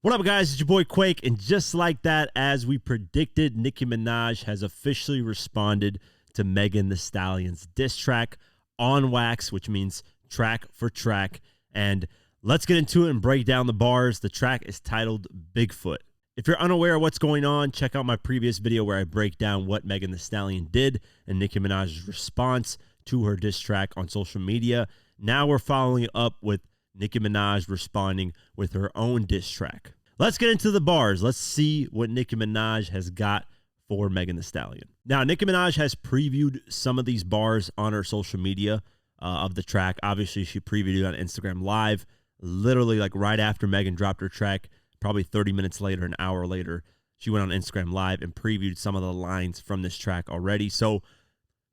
What up, guys? It's your boy Quake, and just like that, as we predicted, Nicki Minaj has officially responded to Megan Thee Stallion's diss track on wax, which means track for track. And let's get into it and break down the bars. The track is titled Bigfoot. If you're unaware of what's going on, check out my previous video where I break down what Megan Thee Stallion did and Nicki Minaj's response to her diss track on social media. Now we're following it up with Nicki Minaj responding with her own diss track. Let's get into the bars. Let's see what Nicki Minaj has got for Megan Thee Stallion. Now, Nicki Minaj has previewed some of these bars on her social media of the track. Obviously, she previewed it on Instagram Live, literally like right after Megan dropped her track, probably 30 minutes later, an hour later, she went on Instagram Live and previewed some of the lines from this track already. So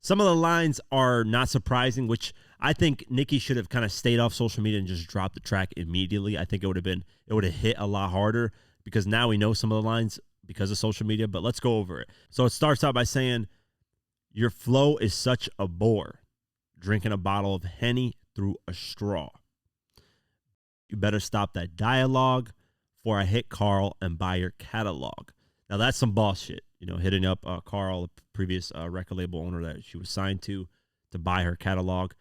some of the lines are not surprising, which I think Nicki should have kind of stayed off social media and just dropped the track immediately. I think it would have hit a lot harder because now we know some of the lines because of social media, but let's go over it. So it starts out by saying, "Your flow is such a bore, drinking a bottle of Henny through a straw. You better stop that dialogue before I hit Carl and buy your catalog." Now that's some boss shit, you know, hitting up Carl, the previous record label owner that she was signed to buy her catalog.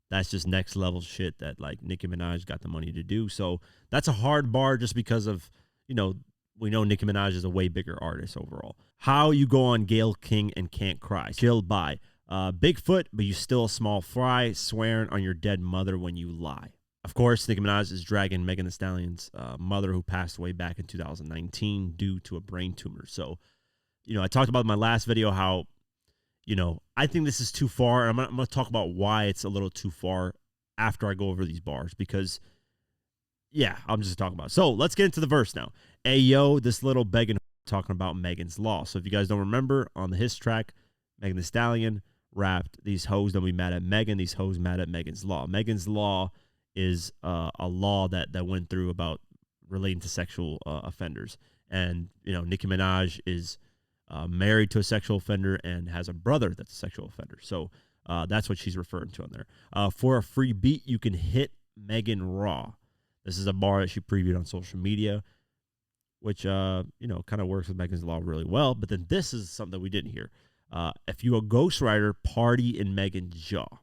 That's just next level shit that like Nicki Minaj got the money to do. So that's a hard bar just because of, you know, we know Nicki Minaj is a way bigger artist overall. "How you go on Gayle King and can't cry. Chilled by. Bigfoot, but you still a small fry. Swearing on your dead mother when you lie." Of course, Nicki Minaj is dragging Megan Thee Stallion's mother, who passed away back in 2019 due to a brain tumor. So, you know, I talked about in my last video how, you know, I think this is too far. And I'm going to talk about why it's a little too far after I go over these bars because, yeah, I'm just talking about it. So let's get into the verse now. "Ayo, this little begging," talking about Megan's Law. So if you guys don't remember, on the Hiss track, Megan Thee Stallion rapped, "These hoes don't be mad at Megan. These hoes mad at Megan's Law." Megan's Law is a law that went through about relating to sexual offenders. And, you know, Nicki Minaj is married to a sexual offender and has a brother that's a sexual offender. So that's what she's referring to on there. "For a free beat, you can hit Megan raw." This is a bar that she previewed on social media, which, you know, kind of works with Megan's Law really well. But then this is something that we didn't hear. "If you a ghostwriter, party in Megan's jaw."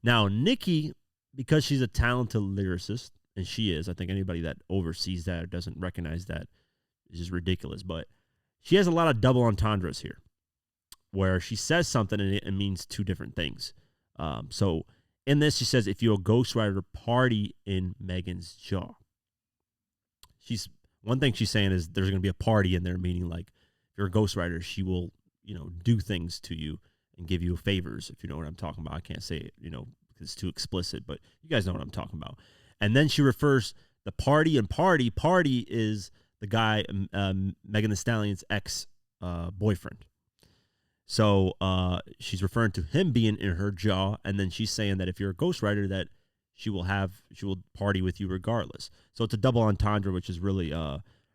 Now, Nicki, because she's a talented lyricist, and she is, I think anybody that oversees that or doesn't recognize that is just ridiculous. But she has a lot of double entendres here, where she says something and it means two different things. So in this, she says, "If you're a ghostwriter, party in Megan's jaw." One thing she's saying is there's going to be a party in there, meaning like if you're a ghostwriter, she will, you know, do things to you and give you favors, if you know what I'm talking about. I can't say it, you know, because it's too explicit, but you guys know what I'm talking about. And then she refers the party and party. Party is the guy, Megan Thee Stallion's ex-boyfriend. So she's referring to him being in her jaw, and then she's saying that if you're a ghostwriter, that she will party with you regardless. So it's a double entendre, which is really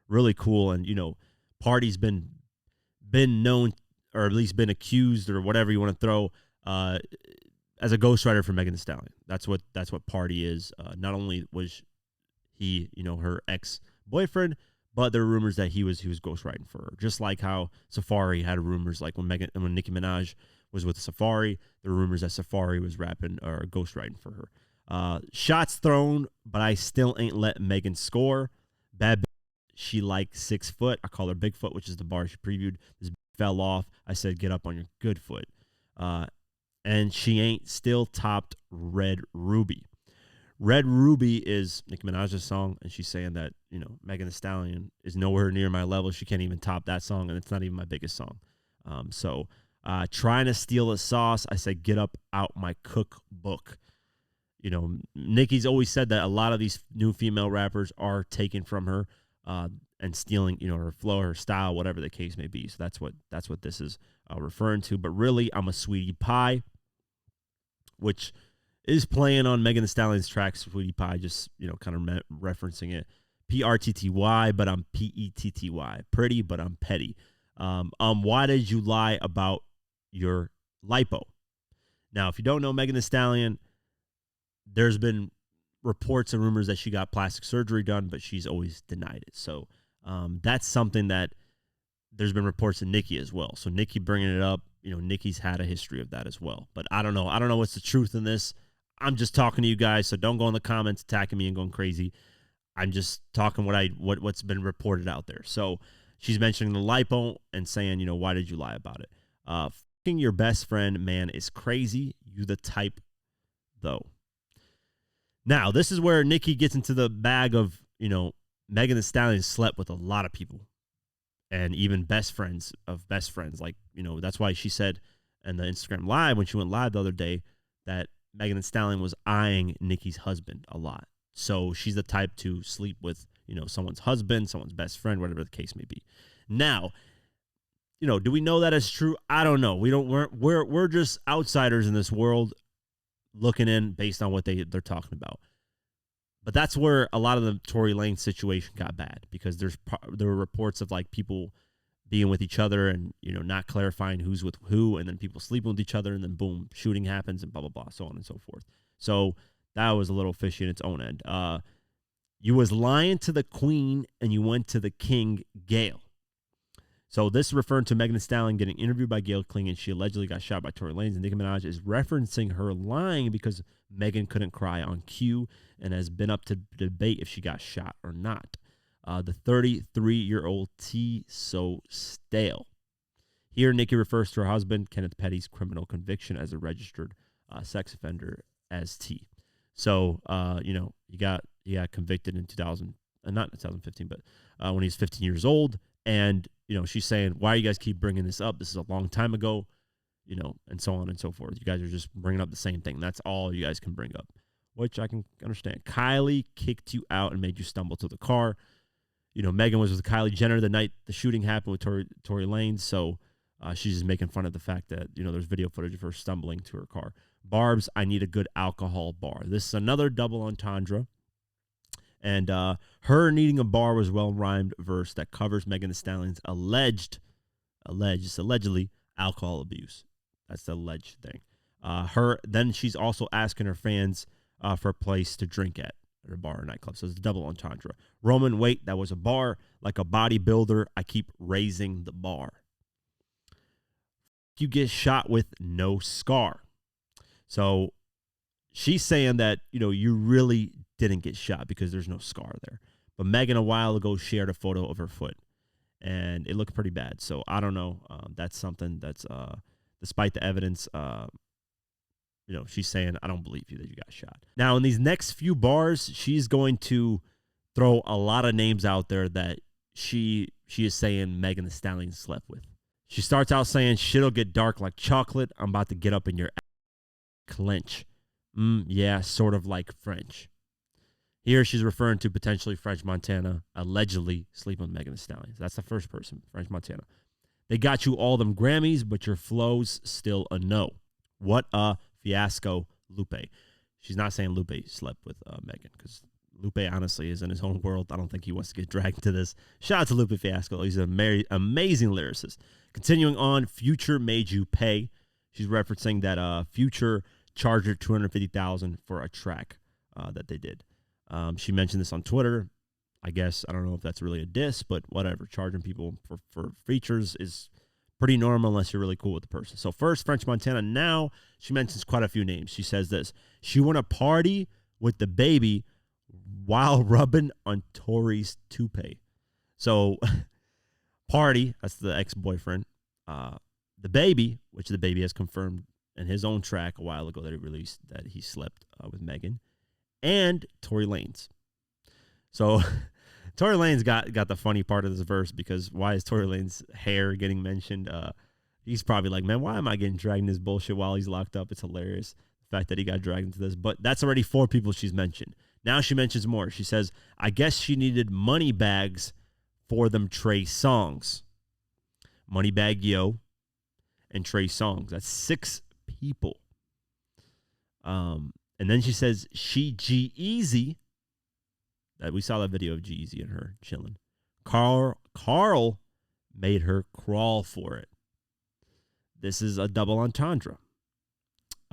really cool. And, you know, party's been known, or at least been accused, or whatever you want to throw, as a ghostwriter for Megan Thee Stallion. That's what party is. Not only was he, you know, her ex-boyfriend, but there were rumors that he was ghostwriting for her. Just like how Safari had rumors, like when Nicki Minaj was with Safari, there were rumors that Safari was rapping or ghostwriting for her. "Shots thrown, but I still ain't let Megan score. Bad bitch, she like 6 foot. I call her Bigfoot," which is the bar she previewed. "This fell off. I said, get up on your good foot. And she ain't still topped Red Ruby." Red Ruby is Nicki Minaj's song, and she's saying that, you know, Megan Thee Stallion is nowhere near my level. She can't even top that song, and it's not even my biggest song. Trying to steal the sauce, I said, get up out my cookbook. You know, Nicki's always said that a lot of these new female rappers are taken from her and stealing, you know, her flow, her style, whatever the case may be. So that's what this is referring to. But really, I'm a sweetie pie, which is playing on Megan Thee Stallion's track, Sweetie Pie, just, you know, kind of referencing it. PRTTY, but I'm PETTY. Pretty, but I'm petty. Why did you lie about your lipo? Now, if you don't know Megan Thee Stallion, there's been reports and rumors that she got plastic surgery done, but she's always denied it. So that's something that there's been reports of Nicki as well. So Nicki bringing it up, Nicki's had a history of that as well. But I don't know. I don't know what's the truth in this. I'm just talking to you guys, so don't go in the comments attacking me and going crazy. I'm just talking what's been reported out there. So she's mentioning the lipo and saying, why did you lie about it? Fucking your best friend, man, is crazy. You the type, though. Now, this is where Nicki gets into the bag of, Megan Thee Stallion slept with a lot of people. And even best friends of best friends. Like, that's why she said in the Instagram Live, when she went live the other day, that Megan Thee Stallion was eyeing Nicki's husband a lot. So she's the type to sleep with, someone's husband, someone's best friend, whatever the case may be. Now, do we know that is true? I don't know. We're just outsiders in this world looking in based on what they're talking about. But that's where a lot of the Tory Lanez situation got bad, because there were reports of like people being with each other and, not clarifying who's with who, and then people sleeping with each other, and then boom, shooting happens and blah, blah, blah, so on and so forth. So that was a little fishy in its own end. You was lying to the queen and you went to the king, Gayle. So this is referring to Megan Thee Stallion getting interviewed by Gayle King, and she allegedly got shot by Tory Lanez. And Nicki Minaj is referencing her lying because Megan couldn't cry on cue and has been up to debate if she got shot or not. The 33-year-old tea so stale. Here, Nicki refers to her husband, Kenneth Petty's criminal conviction as a registered sex offender as T. So, he got convicted in 2015, but when he was 15 years old. And, she's saying, why you guys keep bringing this up? This is a long time ago, and so on and so forth. You guys are just bringing up the same thing. That's all you guys can bring up, which I can understand. Kylie kicked you out and made you stumble to the car. Megan was with Kylie Jenner the night the shooting happened with Tory Lanez. So she's just making fun of the fact that, there's video footage of her stumbling to her car. Barb's, I need a good alcohol bar. This is another double entendre. And her needing a bar was well-rhymed verse that covers Megan Thee Stallion's allegedly alcohol abuse. That's the alleged thing. Then she's also asking her fans for a place to drink at a bar or nightclub. So it's a double entendre. Roman, wait, that was a bar. Like a bodybuilder, I keep raising the bar. You get shot with no scar. So she's saying that, you really didn't get shot because there's no scar there. But Megan a while ago shared a photo of her foot, and it looked pretty bad. So I don't know. That's something that's, despite the evidence, she's saying, I don't believe you that you got shot. Now, in these next few bars, she's going to throw a lot of names out there that she is saying Megan Thee Stallion slept with. She starts out saying, shit'll get dark like chocolate. I'm about to get up in your clench. Yeah, sort of like French. Here she's referring to potentially French Montana allegedly sleeping with Megan Thee Stallion. That's the first person, French Montana. They got you all them Grammys, but your flow's still a no. What a fiasco, Lupe. She's not saying Lupe slept with Megan, because Lupe honestly is in his own world. I don't think he wants to get dragged into this. Shout out to Lupe Fiasco. He's an amazing lyricist. Continuing on, Future made you pay. She's referencing that Future charged her $250,000 for a track that they did. She mentioned this on Twitter. I guess, I don't know if that's really a diss, but whatever. Charging people for features is pretty normal unless you're really cool with the person. So first, French Montana. Now she mentions quite a few names. She says this. She want to party with the baby while rubbing on Tory's toupee. So Party, that's the ex-boyfriend. The baby, which the baby has confirmed in his own track a while ago that he released that he slept with Megan. And Tory Lanez. So Tory Lanez got the funny part of this verse, because why is Tory Lanez's hair getting mentioned? He's probably like, man, why am I getting dragged in this bullshit while he's locked up? It's hilarious, the fact that he got dragged into this. But that's already 4 people she's mentioned. Now she mentions more. She says, I guess she needed money bags for them Trey songs. Moneybag Yo and Trey Songs. That's 6 people. And then she says she g-eazy. That we saw that video of g-eazy and her chilling. Carl made her crawl for it. This is a double entendre.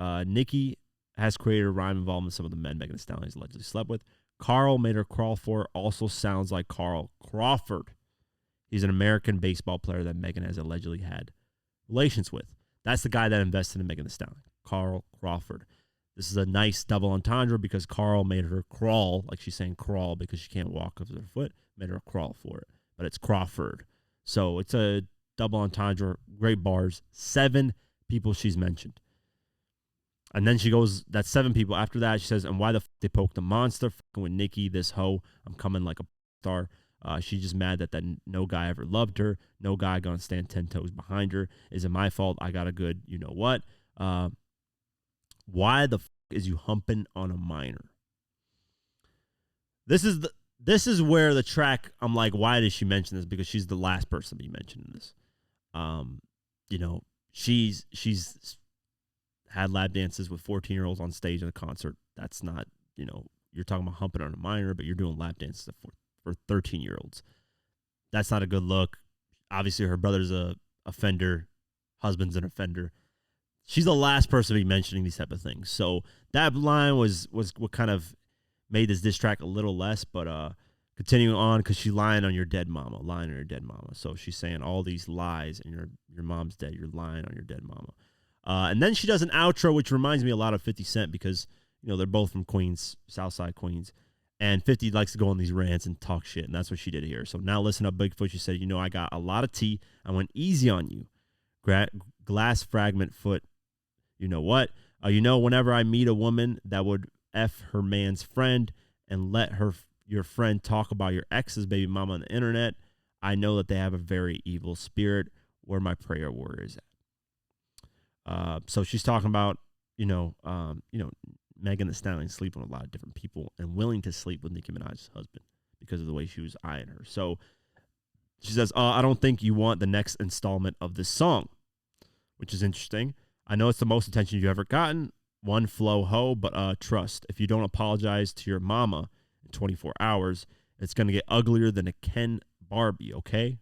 Nicki has created a rhyme involving some of the men Megan Thee Stallion allegedly slept with. Carl made her crawl for also sounds like Carl Crawford. He's an American baseball player that Megan has allegedly had relations with. That's the guy that invested in Megan Thee Stallion, Carl Crawford. This is a nice double entendre because Carl made her crawl, like she's saying crawl because she can't walk with her foot, made her crawl for it. But it's Crawford. So it's a double entendre, great bars. 7 people she's mentioned. And then she goes, that's 7 people. After that, she says, and why the f they poked the monster? Fucking with Nicki, this hoe. I'm coming like a star. She's just mad that no guy ever loved her. No guy gonna stand 10 toes behind her. Is it my fault? I got a good, you know what? Why the f is you humping on a minor? This is where the track, I'm like, why did she mention this? Because she's the last person to be mentioning this. You know, she's had lap dances with 14-year-olds on stage at a concert. That's not, you know, you're talking about humping on a minor, but you're doing lap dances for 13-year-olds. That's not a good look. Obviously, her brother's a offender, husband's an offender. She's the last person to be mentioning these type of things. So that line was what kind of made this diss track a little less, but continuing on, because she's lying on your dead mama, So she's saying all these lies, and your mom's dead. You're lying on your dead mama. And then she does an outro, which reminds me a lot of 50 Cent because, you know, they're both from Queens, Southside Queens. And 50 likes to go on these rants and talk shit, and that's what she did here. So now listen up, Bigfoot. She said, you know, I got a lot of tea. I went easy on you. Glass fragment foot. You know what? You know, whenever I meet a woman that would F her man's friend and let your friend talk about your ex's baby mama on the internet, I know that they have a very evil spirit. Where my prayer warrior is at. So she's talking about, Megan Thee Stallion sleeping with a lot of different people and willing to sleep with Nicki Minaj's husband because of the way she was eyeing her. So she says, I don't think you want the next installment of this song, which is interesting. I know it's the most attention you've ever gotten. One flow ho, but trust. If you don't apologize to your mama in 24 hours, it's going to get uglier than a Ken Barbie, okay?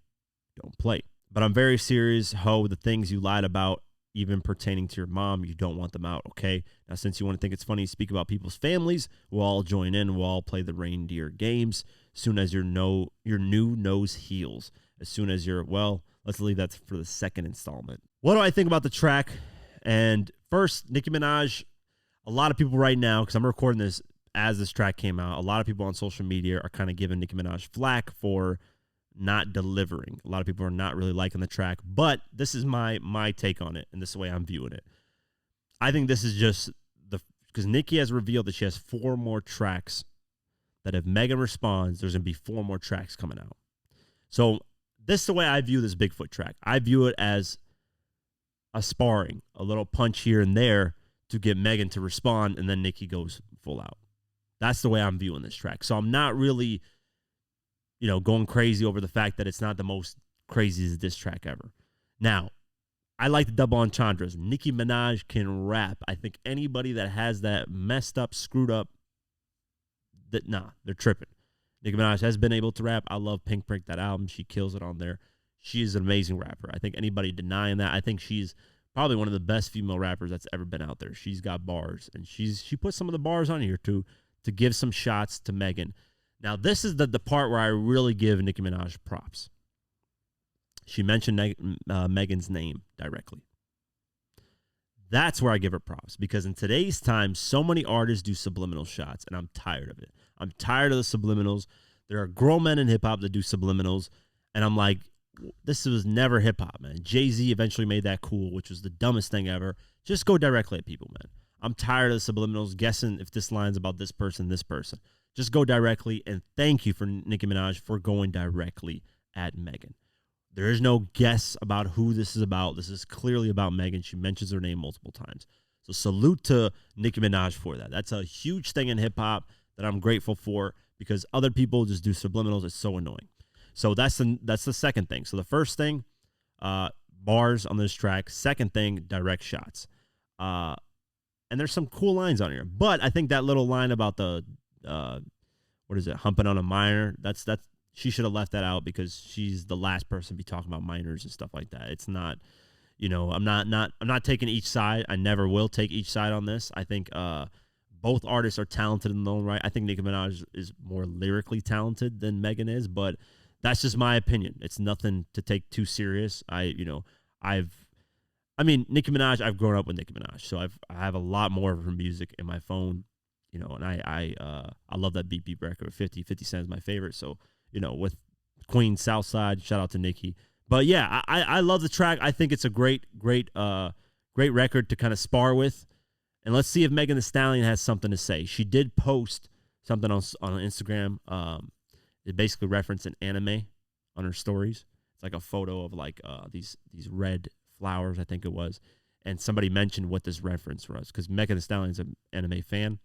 Don't play. But I'm very serious, ho. The things you lied about, even pertaining to your mom, you don't want them out, okay? Now, since you want to think it's funny to speak about people's families, we'll all join in. We'll all play the reindeer games. As soon as your new nose heals. As soon as let's leave that for the second installment. What do I think about the track? And first, Nicki Minaj, a lot of people right now, because I'm recording this as this track came out, a lot of people on social media are kind of giving Nicki Minaj flack for not delivering. A lot of people are not really liking the track, but this is my take on it, and this is the way I'm viewing it. I think this is just because Nicki has revealed that she has 4 more tracks that if Megan responds, there's going to be 4 more tracks coming out. So this is the way I view this Bigfoot track. I view it as a sparring, a little punch here and there to get Megan to respond, and then Nicki goes full out. That's the way I'm viewing this track. So I'm not really, going crazy over the fact that it's not the most craziest diss track ever. Now, I like the double entendres. Nicki Minaj can rap. I think anybody that has that messed up, screwed up, they're tripping. Nicki Minaj has been able to rap. I love Pink Print, that album. She kills it on there. She is an amazing rapper. I think anybody denying that, I think she's probably one of the best female rappers that's ever been out there. She's got bars, and she put some of the bars on here to give some shots to Megan. Now, this is the part where I really give Nicki Minaj props. She mentioned Megan's name directly. That's where I give her props, because in today's time, so many artists do subliminal shots, and I'm tired of it. I'm tired of the subliminals. There are grown men in hip-hop that do subliminals, and I'm like, this was never hip-hop, man. Jay-Z eventually made that cool, which was the dumbest thing ever. Just go directly at people, man. I'm tired of the subliminals, guessing if this line's about this person. Just go directly, and thank you for Nicki Minaj for going directly at Megan. There is no guess about who this is about. This is clearly about Megan. She mentions her name multiple times. So salute to Nicki Minaj for that. That's a huge thing in hip-hop that I'm grateful for, because other people just do subliminals. It's so annoying. So that's the second thing. So the first thing, bars on this track. Second thing, direct shots. And there's some cool lines on here. But I think that little line about the humping on a minor, that's she should have left that out, because she's the last person to be talking about minors and stuff like that. It's not, I'm not taking each side. I never will take each side on this. I think both artists are talented in their own right. I think Nicki Minaj is more lyrically talented than Megan is, but that's just my opinion. It's nothing to take too serious. Nicki Minaj, I've grown up with Nicki Minaj, so I have a lot more of her music in my phone, and I love that Beat Beat record. 50 Cent is my favorite. So, with Queen Southside, shout out to Nicki. But yeah, I love the track. I think it's a great record to kind of spar with. And let's see if Megan Thee Stallion has something to say. She did post something on Instagram. It basically referenced an anime on her stories. It's like a photo of like these red flowers, I think it was. And somebody mentioned what this reference was, because Megan Thee Stallion's an anime fan.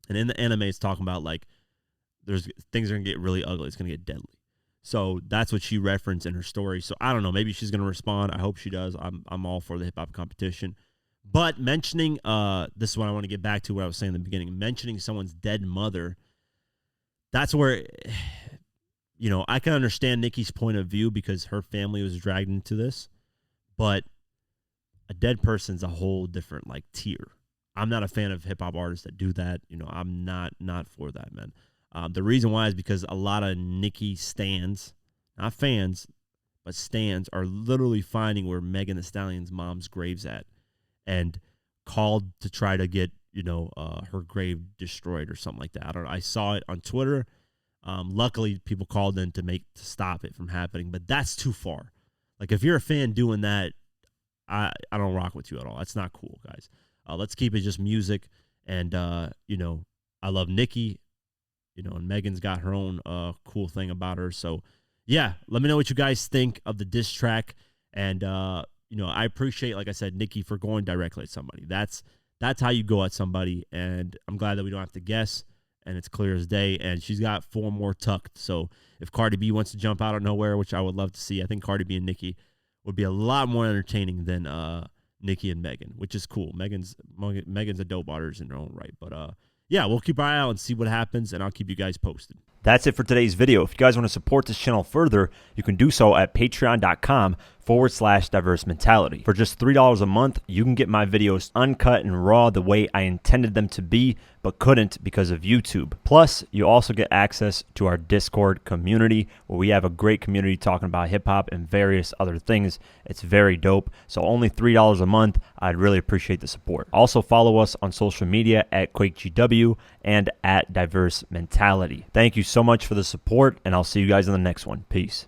And in the anime, it's talking about like things are going to get really ugly. It's going to get deadly. So that's what she referenced in her story. So I don't know. Maybe she's going to respond. I hope she does. I'm all for the hip-hop competition. But mentioning, this is what I want to get back to what I was saying in the beginning, mentioning someone's dead mother, that's where, I can understand Nicki's point of view because her family was dragged into this. But a dead person's a whole different, like, tier. I'm not a fan of hip-hop artists that do that. I'm not for that, man. The reason why is because a lot of Nicki stans, not fans, but stans, are literally finding where Megan Thee Stallion's mom's grave's at and called to try to get, her grave destroyed or something like that. I don't know. I saw it on Twitter. Luckily, people called in to stop it from happening, but that's too far. Like, if you're a fan doing that, I don't rock with you at all. That's not cool, guys. Let's keep it just music. And, I love Nicki, and Megan's got her own cool thing about her. So, yeah, let me know what you guys think of the diss track. And, I appreciate, like I said, Nicki for going directly at somebody. That's how you go at somebody. And I'm glad that we don't have to guess. And it's clear as day. And she's got 4 more tucked. So if Cardi B wants to jump out of nowhere, which I would love to see, I think Cardi B and Nicki would be a lot more entertaining than Nicki and Megan, which is cool. Megan's a dope artist in her own right. But yeah, we'll keep our eye out and see what happens, and I'll keep you guys posted. That's it for today's video. If you guys want to support this channel further, you can do so at patreon.com/diverse mentality. For just $3 a month, you can get my videos uncut and raw the way I intended them to be, but couldn't because of YouTube. Plus, you also get access to our Discord community, where we have a great community talking about hip-hop and various other things. It's very dope. So only $3 a month. I'd really appreciate the support. Also, follow us on social media at QuakeGW and at Diverse Mentality. Thank you so much for the support, and I'll see you guys in the next one. Peace.